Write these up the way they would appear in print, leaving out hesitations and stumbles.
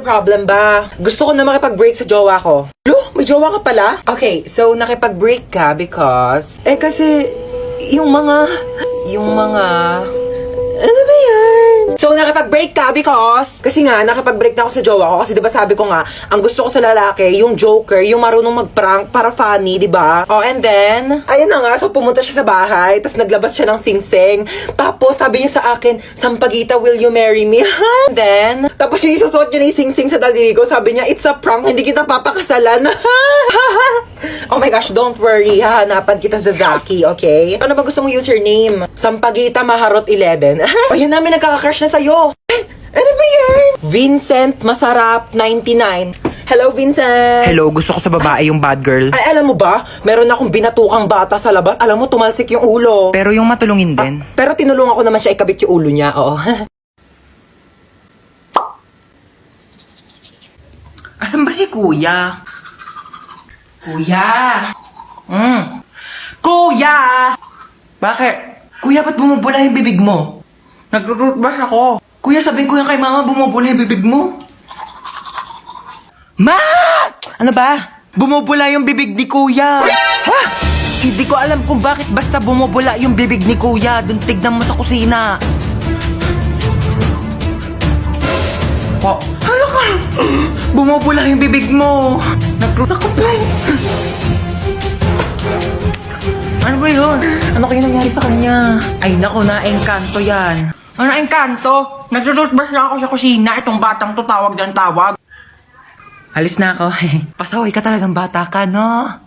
Problem ba? Gusto ko na makipag-break sa jowa ko. Lo, may jowa ka pala? Okay, so nakipag-break ka because... kasi, yung mga... Ano ba yan? So, nakipag-break ka because... Kasi nga, nakipag-break na ako sa jowa ko. Kasi diba sabi ko nga, ang gusto ko sa lalaki, yung joker, yung marunong mag-prank para funny, diba? Oh, and then, ayun na nga, so pumunta siya sa bahay, tapos naglabas siya ng singsing. Tapos, sabi niya sa akin, Sampaguita, will you marry me? And then, tapos yung isusot niya na yung singsing sa daliri ko, sabi niya, it's a prank, hindi kita papakasalan. Oh my gosh, don't worry, hahanapan kita sa Zaki, okay? Ano ba gusto mong username? Sampaguita Maharot 11. O yan namin nagkaka-crush na sa'yo. Ano ba yan? Vincent Masarap 99. Hello, Vincent. Hello, gusto ko sa babae yung bad girl. Ay, alam mo ba? Meron akong binatukang bata sa labas. Alam mo, tumalsik yung ulo. Pero yung matulungin din. Pero tinulungan ko naman siya ikabit yung ulo niya, oo. Asan ba si Kuya? Kuya! Kuya! Bakit? Kuya, ba't bumubula yung bibig mo? Nag-rootbash ako. Kuya, sabihin ko yan kay mama, bumubula yung bibig mo. Ma! Ano ba? Bumubula yung bibig ni Kuya. Ha? Hindi ko alam kung bakit basta bumubula yung bibig ni Kuya. Doon tignan mo sa kusina. Po. Hala ka! Bumubula yung bibig mo. Ako po. Ano ba yun? Ano kaya nangyari sa kanya? Ay nako, na-engkanto yan. Ano na-engkanto? Nag-rootbash na ako sa kusina. Itong batang to tawag dyan tawag. Alis na ako. Pasaway ka talagang bata ka, no?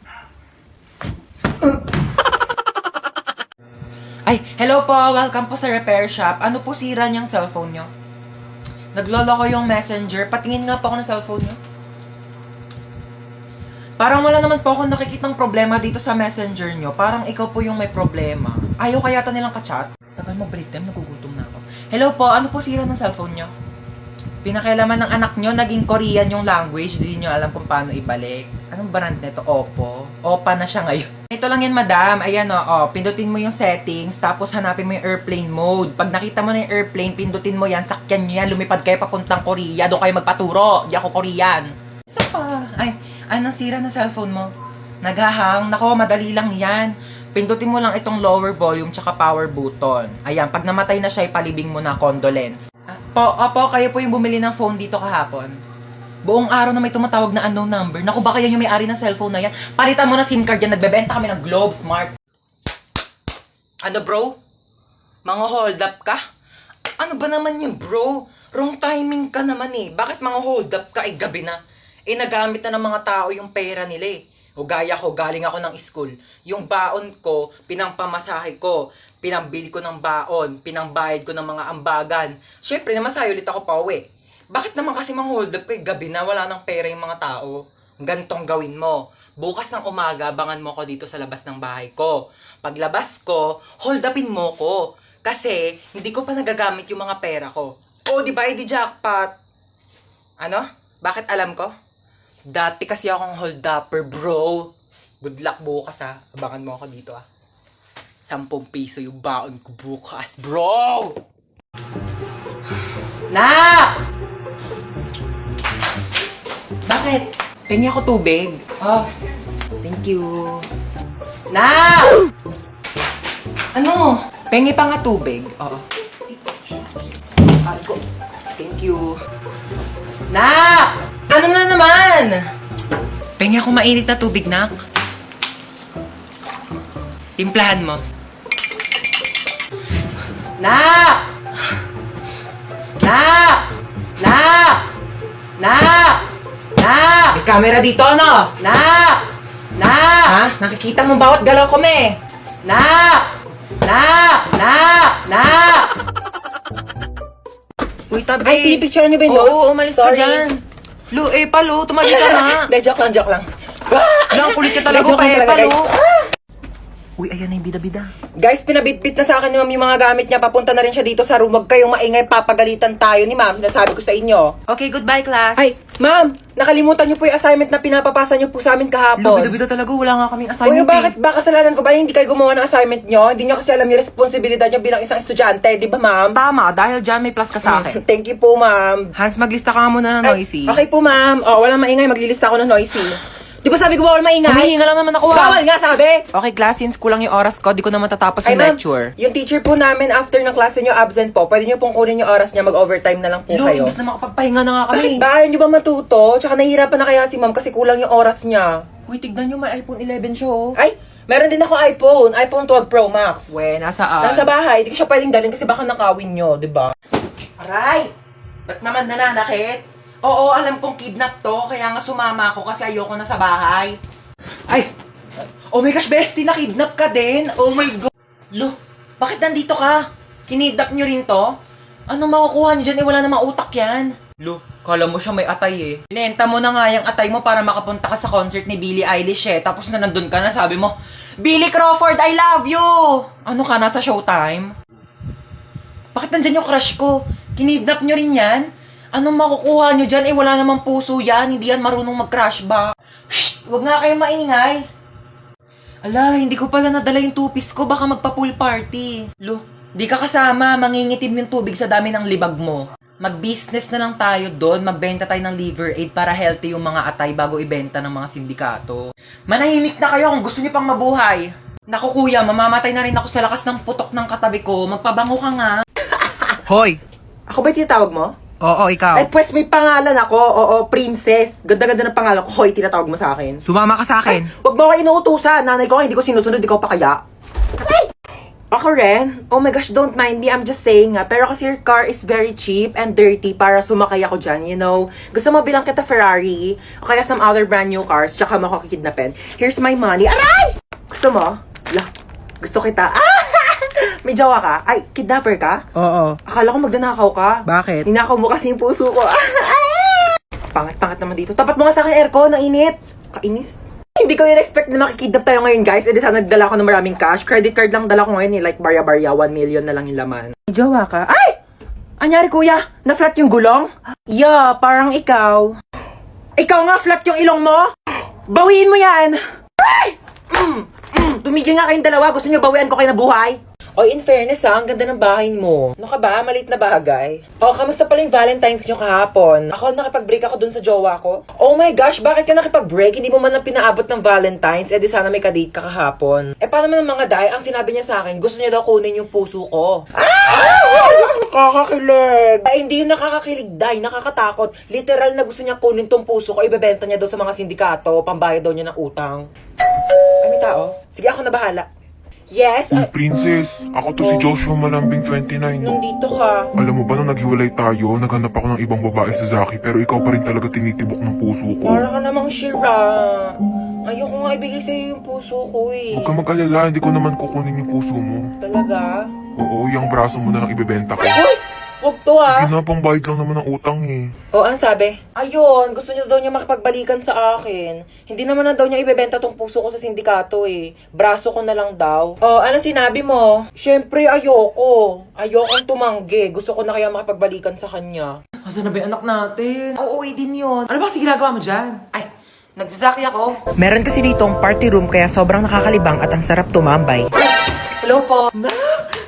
Ay, hello po. Welcome po sa repair shop. Ano po sira niyang cellphone niyo? Naglolo ko yung messenger. Patingin nga po ako ng cellphone niyo. Parang wala naman po akong nakikitang problema dito sa messenger niyo. Parang ikaw po yung may problema. Ayaw kaya yata nilang ka-chat? Tagal mo break time, nagugutom na ako. Hello po, ano po sira ng cellphone niyo? Pinakailaman ng anak nyo, naging Korean yung language, hindi nyo alam kung paano ibalik. Anong brand nito? Oppo. Oppa na siya ngayon. Ito lang yan, madam. Ayan pindutin mo yung settings, tapos hanapin mo yung airplane mode. Pag nakita mo na yung airplane, pindutin mo yan, sakyan nyo yan, lumipad kayo papuntang Korea, doon kayo magpaturo. Di ako Korean. Isa pa. Ay, anong sira na cellphone mo? Naghahang? Nako, madali lang yan. Pindutin mo lang itong lower volume tsaka power button. Ayan, pag namatay na siya, ipalibing mo na condolence. Opo, kayo po yung bumili ng phone dito kahapon. Buong araw na may tumatawag na unknown number. Naku, baka yan yung may-ari ng cellphone na yan. Palitan mo na SIM card yan. Nagbebenta kami ng Globe Smart. Ano bro? Mga hold up ka? Ano ba naman yun bro? Wrong timing ka naman eh. Bakit mga hold up ka? Gabi na. Nagamit na ng mga tao yung pera nila eh. O gaya ko, galing ako ng school. Yung baon ko, pinangpamasahe ko. Pinambili ko ng baon, pinangbayad ko ng mga ambagan. Syempre, namasahe ulit ako pa uwi. Bakit naman kasi mang hold up gabi na wala ng pera yung mga tao? Ganitong gawin mo. Bukas ng umaga, abangan mo ko dito sa labas ng bahay ko. Paglabas ko, hold upin mo ko. Kasi, hindi ko pa nagagamit yung mga pera ko. O, di ba, di jackpot. Ano? Bakit alam ko? Dati kasi akong hold upper, bro. Good luck bukas ha. Abangan mo ako dito 10 piso yung baon ko bukas, bro! Nak! Bakit? Pengi ako tubig. Oh, thank you. Nak! Ano? Pengi pa nga tubig. Oo. Ko. Thank you. Nak! Ano na naman? Pengi ako mainit na tubig, Nak. Timplahan mo. Nak! Nak! Nak! Nak! Nak! May camera dito, ano? Nak! Nak! Ha? Nakikita mo bawat galaw ko, me? Nak! Nak! Nak! Nak! Uy, tabi. Ay, pinipicture niyo ba yun? Oo, umalis ka dyan. Lu, palo, tumali ka nga. Joke lang. Lang, kulit ka talaga, palo. Uy, ayan na yung bida-bida. Guys, pinabitbit na sa akin ni ma'am yung mga gamit niya. Papunta na rin siya dito sa room. Huwag kayong maingay, papagalitan tayo ni ma'am. Sinasabi ko sa inyo. Okay, goodbye, class. Ay, ma'am, nakalimutan niyo po yung assignment na pinapapasa niyo po sa amin kahapon. Bida-bida talaga. Wala nga kaming Uy, assignment bakit ba kasalanan ko ba hindi kayo gumawa ng assignment niyo? Hindi niyo kasi alam yung responsibilidad niyo bilang isang estudyante, di ba ma'am? Tama, dahil dyan may plus ka sa akin. Thank you po, ma'am. Hans, maglista ka nga muna ng Ay, noisy. okay po, ma'am. Oh, walang maingay, maglilista ako ng noisy. Di ba sabi ko bawal maingay? Humihinga lang naman ako, ha? Bawal nga, sabi! Okay, class, since kulang yung oras ko, di ko naman tatapos Ay, yung ma'am, lecture. yung teacher po namin after ng klase niyo absent po, pwede niyo pong kunin yung oras niya, mag-overtime na lang po Lo, kayo. imbis na makapagpahinga na nga kami. Bakit ba? Hindi ba matuto? Tsaka nahihirapan na kaya si ma'am kasi kulang yung oras niya. Uy, tignan nyo, may iPhone 11 siya, oh. Ay, meron din ako iPhone 12 Pro Max. We, nasaan? Nasa bahay, di ko siya pwedeng dalhin kasi baka nakawin nyo, di ba? Aray! Ba't naman nananakit? Oo, alam kong kidnap to, kaya nga sumama ako kasi ayoko na sa bahay. Ay! Oh my gosh, bestie, nakidnap ka din? Oh my God! Lo, bakit nandito ka? Kinidnap nyo rin to? Anong makukuha nyo dyan? Eh, wala namang utak yan. Lo, kala mo siya may atay eh. Inenta mo na nga yung atay mo para makapunta ka sa concert ni Billie Eilish eh. Tapos na nandun ka na, sabi mo, Billy Crawford, I love you! Ano ka, nasa Showtime? Bakit nandyan yung crush ko? Kinidnap nyo rin yan? Anong makukuha nyo dyan? Eh, wala namang puso yan. Hindi yan marunong mag-crush ba? Shh! Huwag nga kayong maingay. Ala, hindi ko pala nadala yung tupis ko. Baka magpa-pool party. Lo, di ka kasama. Mangingitim yung tubig sa dami ng libag mo. Mag-business na lang tayo doon. Magbenta tayo ng liver aid para healthy yung mga atay bago ibenta ng mga sindikato. Manahimik na kayo kung gusto niyo pang mabuhay. Naku kuya, mamamatay na rin ako sa lakas ng putok ng katabi ko. Magpabango ka nga. Hoy! Ako ba yung tinatawag mo? Oo, ikaw. Ay, pues may pangalan ako. Oo, princess. Ganda-ganda ng pangalan ko. Hoy, tinatawag mo sa akin. Sumama ka sa akin. Huwag mo ako inuutusan. Nanay ko, hindi ko sinusunod. Ikaw pa kaya? Ay! Ako rin? Oh my gosh, don't mind me. I'm just saying nga. Pero kasi your car is very cheap and dirty para sumakay ako dyan, you know. Gusto mo bilang kita Ferrari o kaya some other brand new cars tsaka mo ako kikidnapin. Here's my money. Aray! Gusto mo? La, gusto kita. Ah! May jowa ka? Ay, kidnapper ka? Oo. Akala ko magdanakaw ka. Bakit? Ninakaw mo kasi yung puso ko. Pangat-pangat naman dito. Tapat mo nga sa akin aircon, ang init. Kainis. Hindi ko in-expect na makikidnap tayo ngayon, guys. E di sana nagdala ko ng maraming cash. Credit card lang dala ko ngayon, eh. Like barya-barya, 1 million na lang yung laman. May jowa ka? Ay! Anyari, kuya? Na-flat yung gulong? Yeah, parang ikaw. Ikaw nga, flat yung ilong mo? Bawiin mo yan! Ay! Tumigil nga kayong dalawa. Gusto nyo bawian ko kayo na buhay? Oy, in fairness ang ganda ng bahay mo. Ano ka ba? Maliit na bagay. Oh, kamusta pala yung Valentine's nyo kahapon? Ako, nakipag-break ako dun sa jowa ko. Oh my gosh, bakit ka nakipag-break? Hindi mo man lang pinaabot ng Valentine's. Eh di sana may ka-date ka kahapon. Eh paano naman ng mga day? Ang sinabi niya sa akin, gusto niya daw kunin yung puso ko. Nakakakilig. Ay, hindi yung nakakakilig, day. Nakakatakot. Literal na gusto niya kunin tong puso ko. Ibebenta niya daw sa mga sindikato. Pambayad daw niya ng utang. Ay, may tao? Sige, ako na bahala. Yes, Uy, princess, ako to si Joshua Malambing 29. nandito ka. Alam mo ba nung naghiwalay tayo, naghanap ako ng ibang babae sa Zaki, pero ikaw pa rin talaga tinitibok ng puso ko. Para ka namang Shira. Ayoko nga ibigay sa'yo yung puso ko eh. Huwag ka mag-alala, hindi ko naman kukunin yung puso mo. Talaga? Oo, yung braso mo na lang ibebenta ko. Uy! Huwag to ha. Ginapang bayad lang naman ng utang eh. O, ang sabi? Ayun, gusto niya daw niya makipagbalikan sa akin. Hindi naman na daw niya ibebenta tong puso ko sa sindikato eh. Braso ko na lang daw. O, ano sinabi mo? Siyempre, ayoko. Ayokong tumanggi. Gusto ko na kaya makipagbalikan sa kanya. Asa na ba yung anak natin? Oo, din yun. Ano ba kasi ginagawa mo dyan? Ay, nagsasaki ako. Meron kasi ditong party room kaya sobrang nakakalibang at ang sarap tumambay. Hello po. Nak,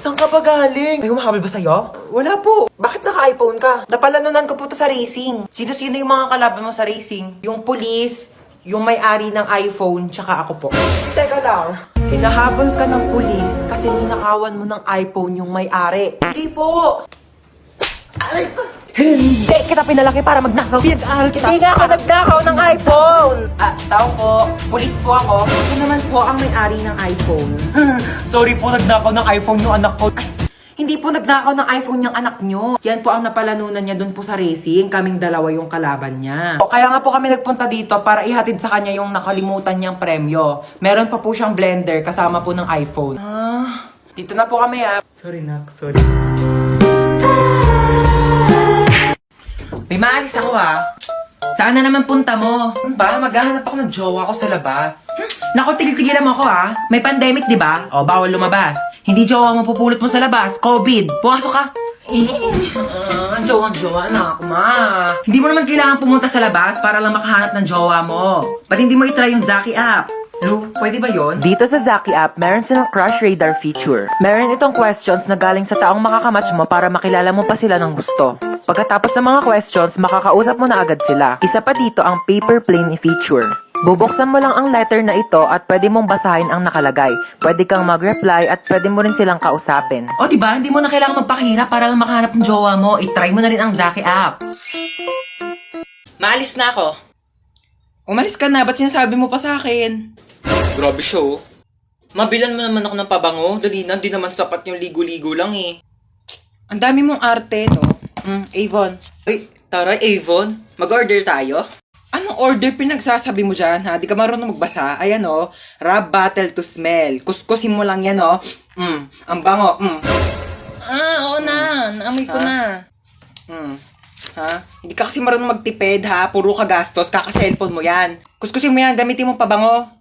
saan ka ba galing? May humahabol ba sa'yo? Wala po. Bakit naka-iPhone ka? Napalanunan ko po to sa racing. Sino-sino yung mga kalaban mo sa racing? Yung police, yung may-ari ng iPhone, tsaka ako po. Teka lang. Hinahabol ka ng police kasi ninakawan mo ng iPhone yung may-ari. Hindi po. Aray ko. Hindi kita pinalaki para magnakaw. Pinag-aaral kita. Hindi nga ako nagnakaw ng iPhone. Tao po. Police po ako. Ako naman po ang may-ari ng iPhone. Sorry po, nagnakaw ng iPhone yung anak ko. Hindi po nagnakaw ng iPhone yung anak nyo. Yan po ang napalanunan niya dun po sa racing. Kaming dalawa yung kalaban niya. O, kaya nga po kami nagpunta dito para ihatid sa kanya yung nakalimutan niyang premyo. Meron pa po siyang blender kasama po ng iPhone. Dito na po kami ha. Sorry, nak. Sorry. May maalis ako ha. Saan na naman punta mo? Ba, maghahanap ako ng jowa ko sa labas. Naku, tigil-tigilan mo ako ha. May pandemic, di ba? O, bawal lumabas. Hindi jowa mo pupulot mo sa labas. COVID. Pumasok ka. Jowa na ako, ma. Hindi mo naman kailangan pumunta sa labas para lang makahanap ng jowa mo. Ba't hindi mo itry yung Zaki app? Lu, pwede ba yon? Dito sa Zaki app, meron silang crush radar feature. Meron itong questions na galing sa taong makakamatch mo para makilala mo pa sila ng gusto. Pagkatapos ng mga questions, makakausap mo na agad sila. Isa pa dito ang paper plane feature. Bubuksan mo lang ang letter na ito at pwede mong basahin ang nakalagay. Pwede kang mag-reply at pwede mo rin silang kausapin. O, diba? Hindi mo na kailangan magpakahirap para lang makahanap ng jowa mo. I-try mo na rin ang Zaki app. Maalis na ako. Umalis ka na, ba't sinasabi mo pa sa akin? Grabe siya, oh. Mabilan mo naman ako ng pabango. Dali na, di naman sapat yung ligo-ligo lang eh. Ang dami mong arte, no? Avon. Uy, taray, Avon. Mag-order tayo? Anong order pinagsasabi mo dyan, ha? Di ka marunong magbasa. Ayan, oh. Rub bottle to smell. Kuskusin mo lang yan, oh. Ang bango, oo na. Naamoy ko na. Ha? Hindi ka kasi marunong magtipid, ha? Puro ka gastos. Kaka-cellphone mo yan. Kuskusin mo yan. Gamitin mo pabango.